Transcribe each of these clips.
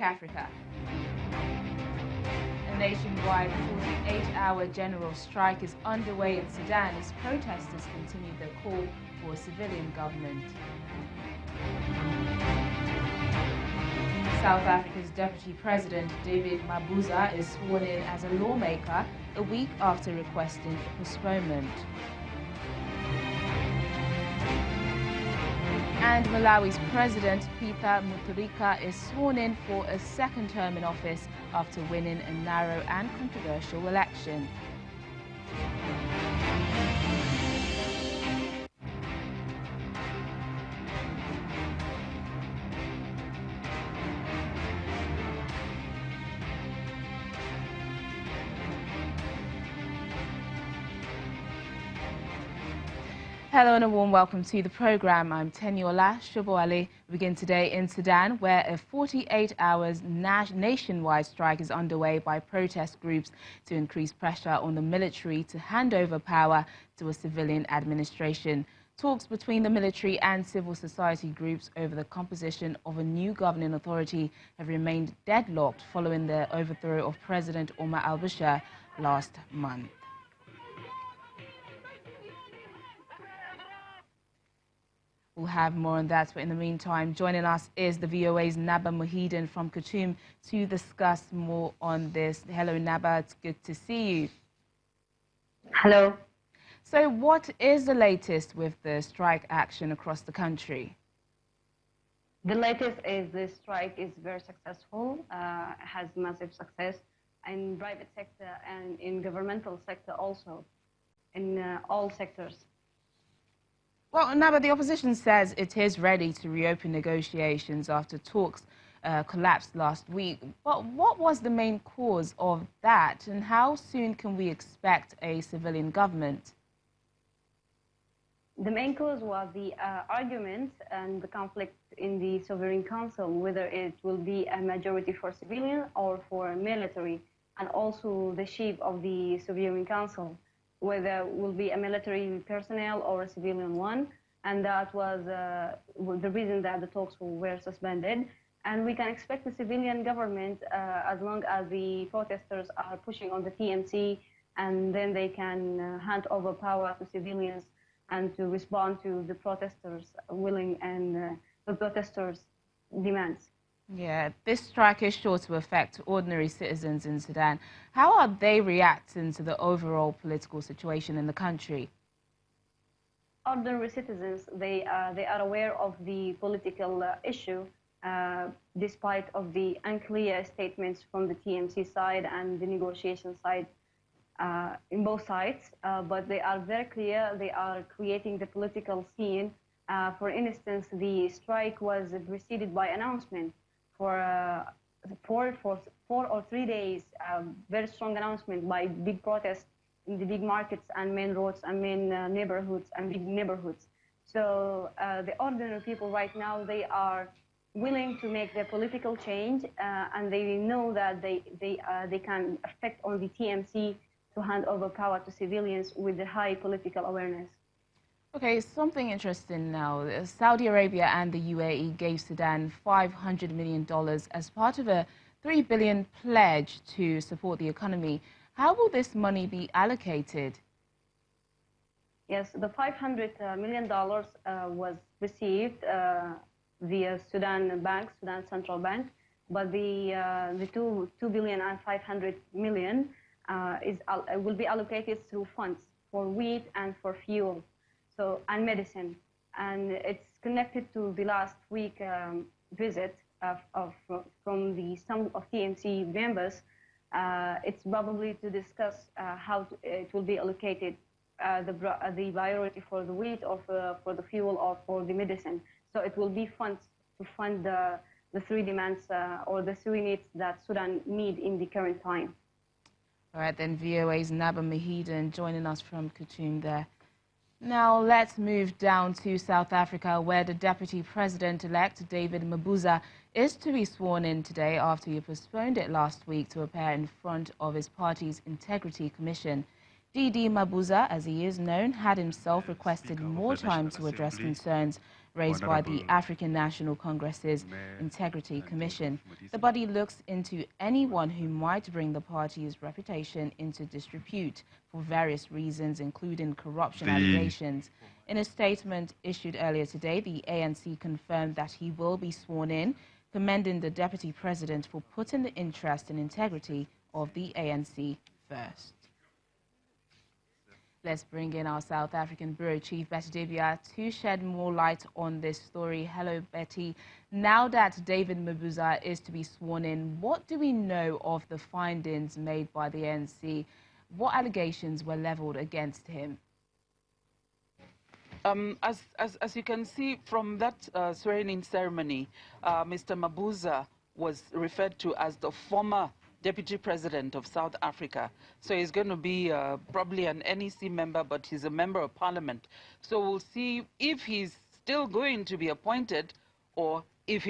Africa. A nationwide 48-hour general strike is underway in Sudan as protesters continue their call for a civilian government. South Africa's Deputy President David Mabuza is sworn in as a lawmaker a week after requesting a postponement. And Malawi's President Peter Mutharika is sworn in for a second term in office after winning a narrow and controversial election. Hello and a warm welcome to the program. I'm Teniola Shoboale. We begin today in Sudan, where a 48-hour nationwide strike is underway by protest groups to increase pressure on the military to hand over power to a civilian administration. Talks between the military and civil society groups over the composition of a new governing authority have remained deadlocked following the overthrow of President Omar al-Bashir last month. We'll have more on that, but in the meantime, joining us is the VOA's Naba Muhidin from Khartoum to discuss more on this. Hello, Naba. It's good to see you. Hello. So what is the latest with the strike action across the country? The latest is the strike is very successful, has massive success in private sector and in governmental sector also, in all sectors. Well, Naba, the opposition says it is ready to reopen negotiations after talks collapsed last week. But what was the main cause of that, and how soon can we expect a civilian government? The main cause was the argument and the conflict in the Sovereign Council, whether it will be a majority for civilian or for military, and also the chief of the Sovereign Council, whether it will be a military personnel or a civilian one. And that was the reason that the talks were suspended. And we can expect a civilian government as long as the protesters are pushing on the TMC, and then they can hand over power to civilians and to respond to the protesters' willing and the protesters' demands. Yeah, this strike is sure to affect ordinary citizens in Sudan. How are they reacting to the overall political situation in the country? Ordinary citizens, they are aware of the political issue, despite of the unclear statements from the TMC side and the negotiation side, in both sides. But they are very clear. They are creating the political scene. For instance, the strike was preceded by announcement. For 4 or 3 days, very strong announcement by big protests in the big markets and main roads and main neighborhoods and big neighborhoods. So the ordinary people right now, they are willing to make their political change, and they know that they can affect on the TMC to hand over power to civilians with the high political awareness. Okay, something interesting now. Saudi Arabia and the UAE gave Sudan $500 million as part of a $3 billion pledge to support the economy. How will this money be allocated? Yes, the $500 million was received via Sudan Bank, Sudan Central Bank, but the $2 billion and $500 million will be allocated through funds for wheat and for fuel. And medicine, and it's connected to the last week visit from some of TMC members. It's probably to discuss how it will be allocated, the priority for the wheat or for the fuel or for the medicine. So it will be funds to fund the three demands or the three needs that Sudan need in the current time. All right, then VOA's Naba Muhidin joining us from Khartoum there. Now let's move down to South Africa, where the Deputy President-elect David Mabuza is to be sworn in today after he postponed it last week to appear in front of his party's Integrity Commission. DD Mabuza, as he is known, had himself requested more time to address concerns raised by the African National Congress's Integrity Commission. The body looks into anyone who might bring the party's reputation into disrepute for various reasons, including corruption allegations. In a statement issued earlier today, the ANC confirmed that he will be sworn in, commending the deputy president for putting the interest and integrity of the ANC first. Let's bring in our South African Bureau Chief, Betty Dibia, to shed more light on this story. Hello, Betty. Now that David Mabuza is to be sworn in, what do we know of the findings made by the ANC? What allegations were leveled against him? As you can see from that swearing-in ceremony, Mr. Mabuza was referred to as the former Deputy President of South Africa. So he's going to be probably an NEC member, but he's a member of Parliament. So we'll see if he's still going to be appointed or if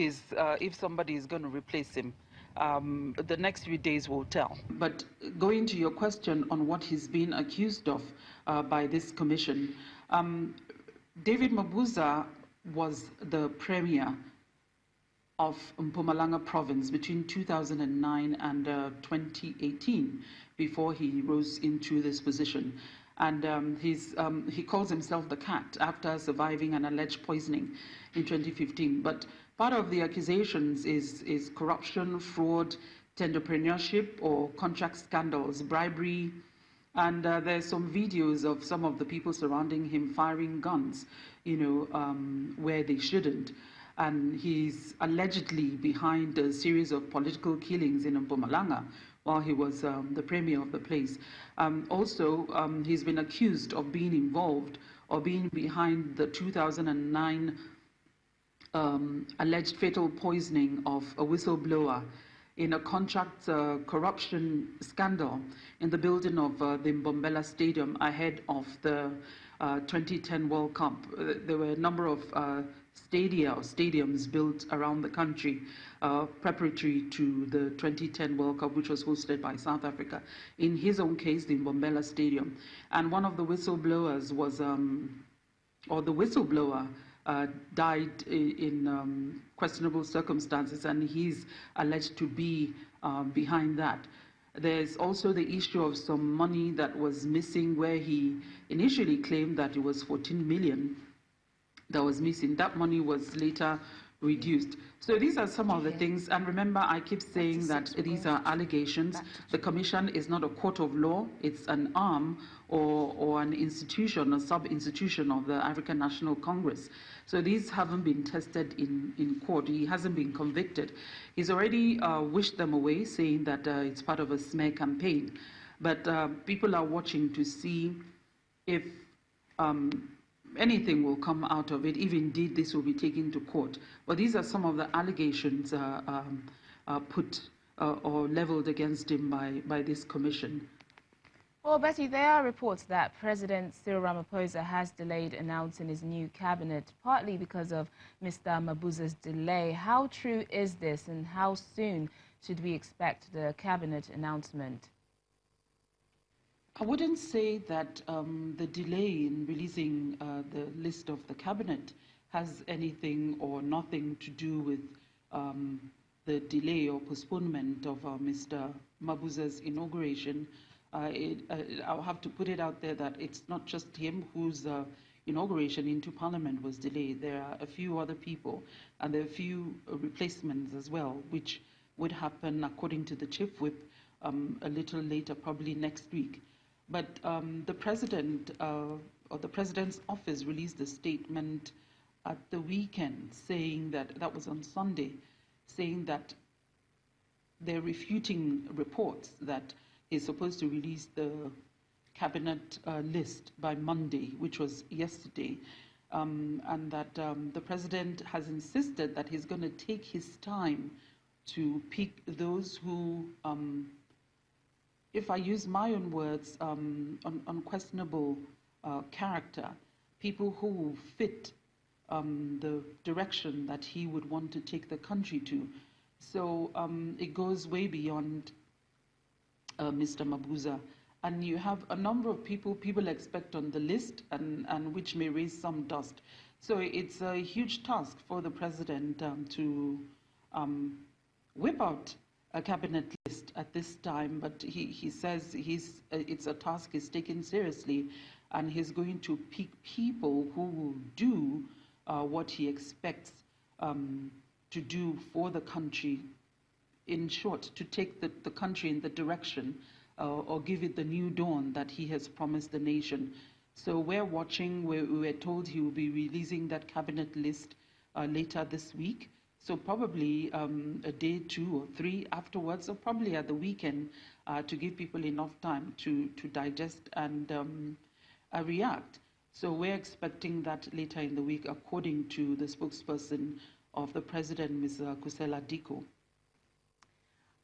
somebody is going to replace him. The next few days will tell. But going to your question on what he's been accused of by this commission, David Mabuza was the premier of Mpumalanga province between 2009 and 2018, before he rose into this position. And he calls himself the cat after surviving an alleged poisoning in 2015. But part of the accusations is corruption, fraud, tenderpreneurship or contract scandals, bribery, and there's some videos of some of the people surrounding him firing guns, where they shouldn't. And he's allegedly behind a series of political killings in Mpumalanga while he was the premier of the place. Also, he's been accused of being involved or being behind the 2009 alleged fatal poisoning of a whistleblower in a contract corruption scandal in the building of the Mbombela Stadium ahead of the 2010 World Cup. There were a number of stadiums built around the country preparatory to the 2010 World Cup, which was hosted by South Africa. In his own case, the Mbombela Stadium. And one of the whistleblowers was, or the whistleblower died in questionable circumstances, and he's alleged to be behind that. There's also the issue of some money that was missing, where he initially claimed that it was 14 million that was missing. That money was later reduced. So these are some of the things. And remember, I keep saying that these are allegations. The commission is not a court of law. It's an arm or an institution, a sub-institution of the African National Congress. So these haven't been tested in court. He hasn't been convicted. He's already wished them away, saying that it's part of a smear campaign. But people are watching to see if anything will come out of it, if indeed this will be taken to court. But these are some of the allegations put or leveled against him by this commission. Well, Betty, there are reports that President Cyril Ramaphosa has delayed announcing his new cabinet, partly because of Mr. Mabuza's delay. How true is this, and how soon should we expect the cabinet announcement? I wouldn't say that the delay in releasing the list of the cabinet has anything or nothing to do with the delay or postponement of Mr. Mabuza's inauguration. I'll have to put it out there that it's not just him whose inauguration into Parliament was delayed. There are a few other people, and there are a few replacements as well, which would happen, according to the Chief Whip, a little later, probably next week. But the president or the president's office released a statement at the weekend saying that was on Sunday, saying that they're refuting reports that he's supposed to release the cabinet list by Monday, which was yesterday, and that the president has insisted that he's going to take his time to pick those who, if I use my own words, unquestionable character, people who fit the direction that he would want to take the country to. So it goes way beyond Mr. Mabuza. And you have a number of people expect on the list, and which may raise some dust. So it's a huge task for the president to whip out a cabinet list at this time, but he says it's a task he's taken seriously, and he's going to pick people who will do what he expects to do for the country. In short, to take the country in the direction or give it the new dawn that he has promised the nation. So we're watching. We're told he will be releasing that cabinet list later this week. So probably a day, 2 or 3 afterwards, or probably at the weekend, to give people enough time to digest and react. So we're expecting that later in the week, according to the spokesperson of the president, Ms. Kusela Diko.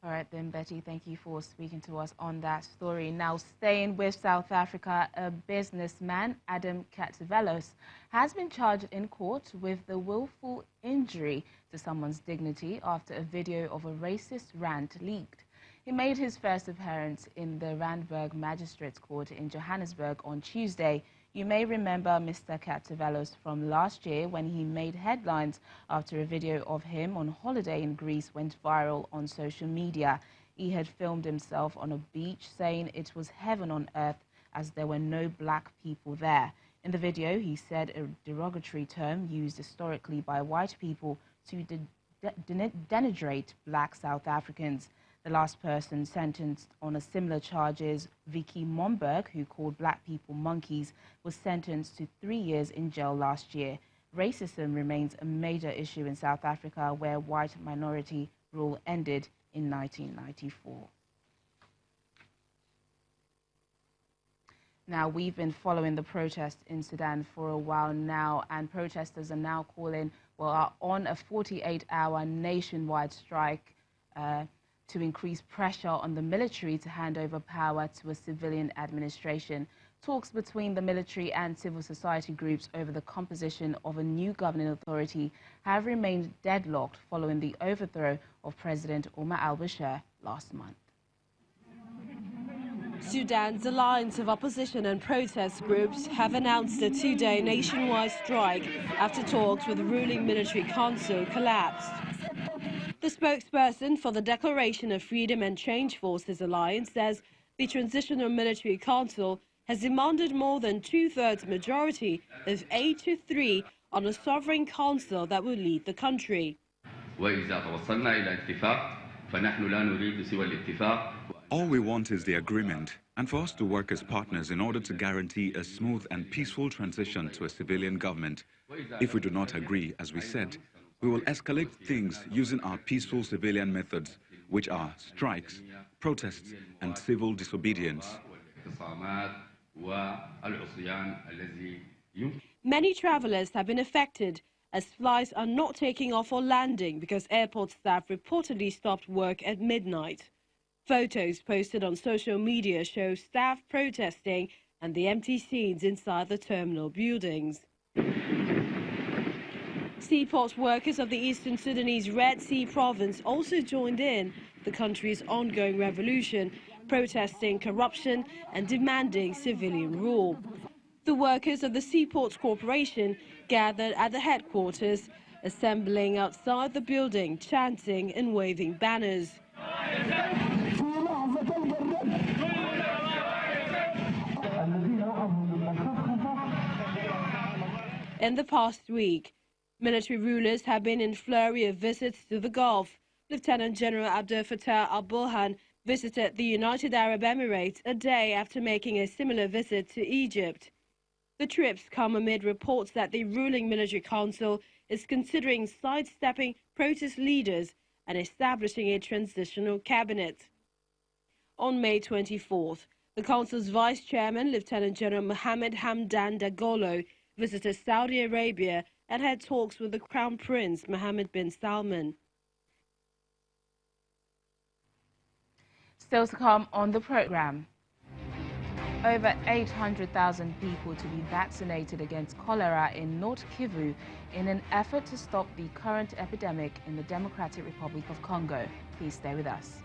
All right then, Betty, thank you for speaking to us on that story. Now, staying with South Africa, a businessman, Adam Katsevelos, has been charged in court with the willful injury to someone's dignity after a video of a racist rant leaked. He made his first appearance in the Randburg Magistrates Court in Johannesburg on Tuesday. You may remember Mr. Katsevelos from last year when he made headlines after a video of him on holiday in Greece went viral on social media. He had filmed himself on a beach saying it was heaven on earth as there were no black people there. In the video, he said a derogatory term used historically by white people to denigrate black South Africans. The last person sentenced on a similar charges, Vicky Momberg, who called black people monkeys, was sentenced to 3 years in jail last year. Racism remains a major issue in South Africa, where white minority rule ended in 1994. Now, we've been following the protests in Sudan for a while now, and protesters are now are on a 48-hour nationwide strike to increase pressure on the military to hand over power to a civilian administration. Talks between the military and civil society groups over the composition of a new governing authority have remained deadlocked following the overthrow of President Omar al-Bashir last month. Sudan's alliance of opposition and protest groups have announced a 2-day nationwide strike after talks with the ruling military council collapsed. The spokesperson for the Declaration of Freedom and Change Forces Alliance says the Transitional Military Council has demanded more than 2/3 majority of 8 to 3 on a sovereign council that will lead the country. All we want is the agreement, and for us to work as partners in order to guarantee a smooth and peaceful transition to a civilian government. If we do not agree, as we said, we will escalate things using our peaceful civilian methods, which are strikes, protests, and civil disobedience. Many travelers have been affected as flights are not taking off or landing because airport staff reportedly stopped work at midnight. Photos posted on social media show staff protesting and the empty scenes inside the terminal buildings. Seaport workers of the eastern Sudanese Red Sea province also joined in the country's ongoing revolution, protesting corruption and demanding civilian rule. The workers of the Seaports Corporation gathered at the headquarters, assembling outside the building, chanting and waving banners. In the past week, military rulers have been in flurry of visits to the Gulf. Lieutenant General Abdel Fattah al-Burhan visited the United Arab Emirates a day after making a similar visit to Egypt. The trips come amid reports that the ruling military council is considering sidestepping protest leaders and establishing a transitional cabinet. On May 24th, the council's vice chairman, Lieutenant General Mohammed Hamdan Dagalo, visited Saudi Arabia and had talks with the Crown Prince Mohammed bin Salman. Still to come on the program. Over 800,000 people to be vaccinated against cholera in North Kivu in an effort to stop the current epidemic in the Democratic Republic of Congo. Please stay with us.